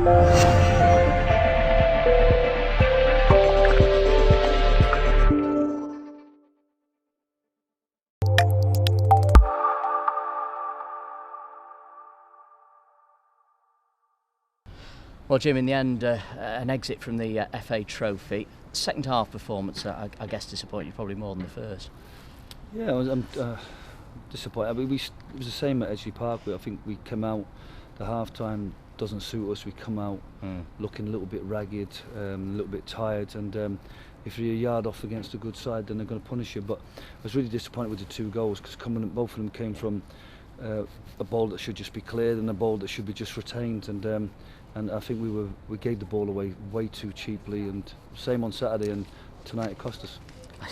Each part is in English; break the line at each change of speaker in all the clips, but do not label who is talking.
Well, Jim, in the end, an exit from the FA Trophy. Second half performance, I guess, disappointed you probably more than the first.
Yeah, I'm disappointed. I mean, it was the same at Edgeley Park. I think we come out, the half time doesn't suit us. We come out looking a little bit ragged, a little bit tired, and if you're a yard off against a good side, then they're going to punish you. But I was really disappointed with the 2 goals because both of them came from a ball that should just be cleared and a ball that should be just retained, and I think we gave the ball away way too cheaply, and same on Saturday, and tonight it cost us.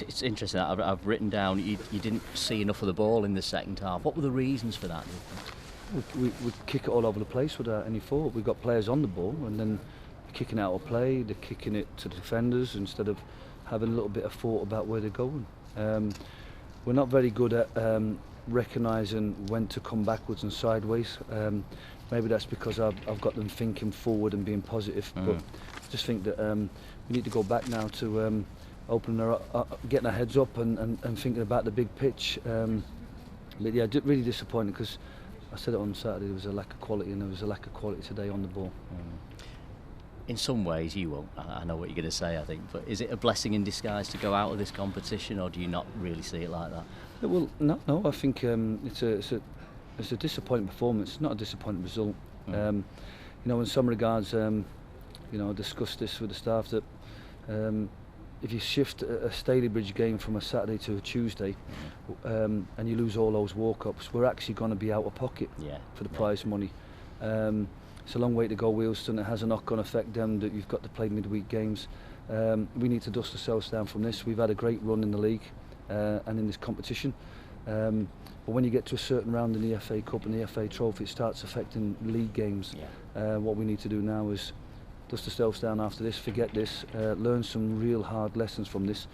It's interesting. I've written down you didn't see enough of the ball in the second half. What were the reasons for that?
We kick it all over the place without any thought. We've got players on the ball, and then kicking out of play, they're kicking it to the defenders instead of having a little bit of thought about where they're going. We're not very good at recognising when to come backwards and sideways. Maybe that's because I've got them thinking forward and being positive, but I just think that we need to go back now to getting our heads up and thinking about the big pitch. But yeah, really disappointed because I said it on Saturday, there was a lack of quality, and there was a lack of quality today on the ball.
In some ways, you won't. I know what you're going to say, I think, but is it a blessing in disguise to go out of this competition, or do you not really see it like that?
Yeah, well, no. I think it's a disappointing performance. It's not a disappointing result. In some regards, I discussed this with the staff that if you shift a Stalybridge game from a Saturday to a Tuesday, and you lose all those walk-ups, we're actually going to be out of pocket for the prize money. It's a long way to go, Wealdstone. It has a knock-on effect then that you've got to play midweek games. We need to dust ourselves down from this. We've had a great run in the league and in this competition. But when you get to a certain round in the FA Cup and the FA Trophy, it starts affecting league games. What we need to do now is dust ourselves down after this, forget this, learn some real hard lessons from this,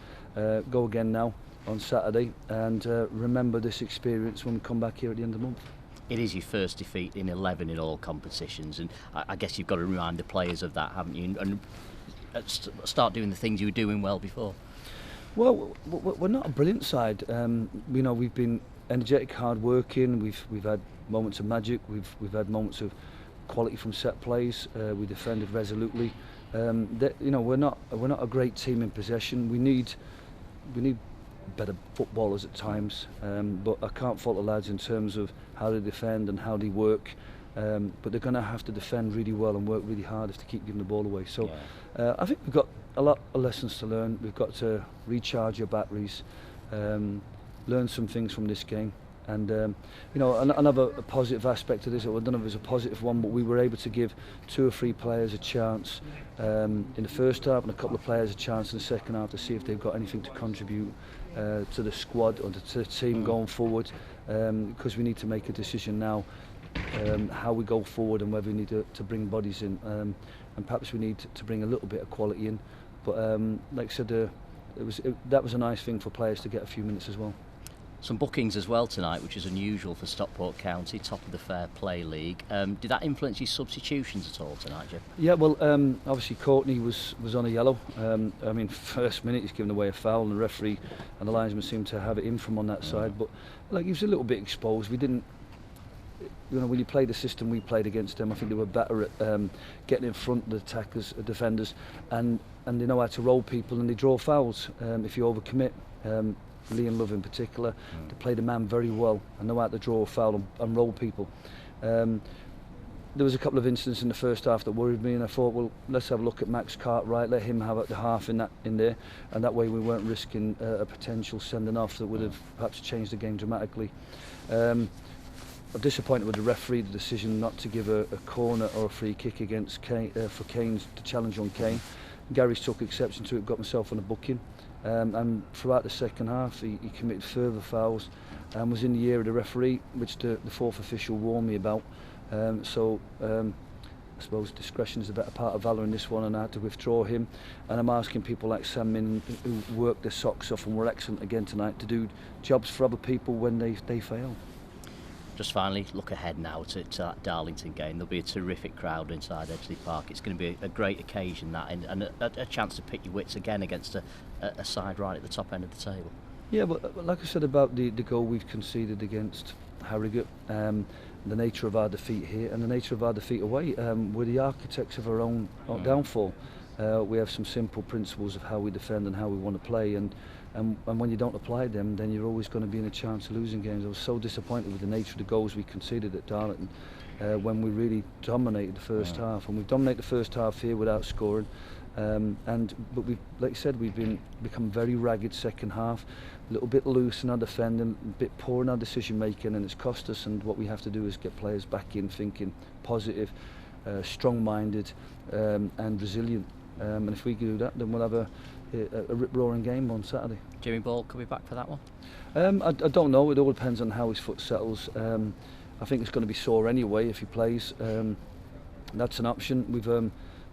go again now on Saturday, and remember this experience when we come back here at the end of the month.
It is your first defeat in 11 in all competitions, and I guess you've got to remind the players of that, haven't you, and start doing the things you were doing well before.
Well, we're not a brilliant side. We've been energetic, hard working. We've had moments of magic. We've had moments of quality from set plays. We defended resolutely. We're not a great team in possession. We need better footballers at times, but I can't fault the lads in terms of how they defend and how they work. But they're going to have to defend really well and work really hard if they keep giving the ball away. So I think we've got a lot of lessons to learn. We've got to recharge your batteries, learn some things from this game. And another positive aspect of this, I don't know if it was a positive one, but we were able to give 2 or 3 players a chance in the first half and a couple of players a chance in the second half to see if they've got anything to contribute to the squad or to the team going forward, because we need to make a decision now how we go forward and whether we need to bring bodies in, and perhaps we need to bring a little bit of quality in. But like I said, that was a nice thing for players to get a few minutes as well.
Some bookings as well tonight, which is unusual for Stockport County, top of the Fair Play League. Did that influence your substitutions at all tonight, Jim?
Yeah, well, obviously Courtney was on a yellow. First minute he's given away a foul, and the referee and the linesman seemed to have it in from on that side. But he was a little bit exposed. We didn't, when you play the system we played against them, I think they were better at getting in front of the attackers, defenders, and they know how to roll people and they draw fouls if you overcommit. Liam Love in particular, they play the man very well and know how to draw a foul and roll people. There was a couple of incidents in the first half that worried me, and I thought, well, let's have a look at Max Cartwright, let him have the half in there, and that way we weren't risking a potential sending off that would have perhaps changed the game dramatically. I'm disappointed with the referee, the decision not to give a corner or a free kick against Kane, for Kane's to challenge on Kane. Gary's took exception to it, got himself on a booking. And throughout the second half he committed further fouls and was in the ear of the referee, which the fourth official warned me about. I suppose discretion is a better part of valour in this one, and I had to withdraw him. And I'm asking people like Sam Min, who worked their socks off and were excellent again tonight, to do jobs for other people when they fail.
Just finally, look ahead now to that Darlington game. There'll be a terrific crowd inside Edgeley Park. It's going to be a great occasion, that, and a chance to pick your wits again against a side right at the top end of the table.
Yeah, but like I said about the goal we've conceded against Harrogate, the nature of our defeat here and the nature of our defeat away, we're the architects of our own downfall. We have some simple principles of how we defend and how we want to play, and when you don't apply them, then you're always going to be in a chance of losing games. I was so disappointed with the nature of the goals we conceded at Darlington when we really dominated the first half, and we've dominated the first half here without scoring. But we've, like I said, we've become very ragged second half, a little bit loose in our defending, a bit poor in our decision making, and it's cost us. And what we have to do is get players back in thinking positive, strong-minded, and resilient. And if we do that, then we'll have a rip-roaring game on Saturday.
Jimmy Ball could be back for that one?
I don't know. It all depends on how his foot settles. I think it's going to be sore anyway if he plays. That's an option.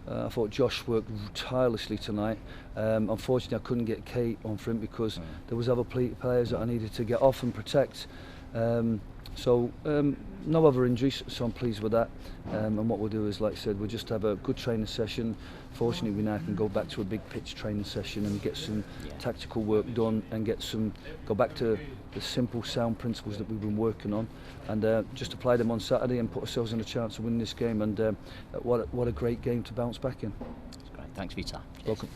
I thought Josh worked tirelessly tonight. Unfortunately, I couldn't get Kate on for him because there was other players that I needed to get off and protect. No other injuries, so I'm pleased with that. And what we'll do is, like I said, we'll just have a good training session. Fortunately, we now can go back to a big pitch training session and get some tactical work done and go back to the simple, sound principles that we've been working on, and just apply them on Saturday and put ourselves in a chance of winning this game. And what a great game to bounce back in.
That's great. Thanks for your time.
Welcome.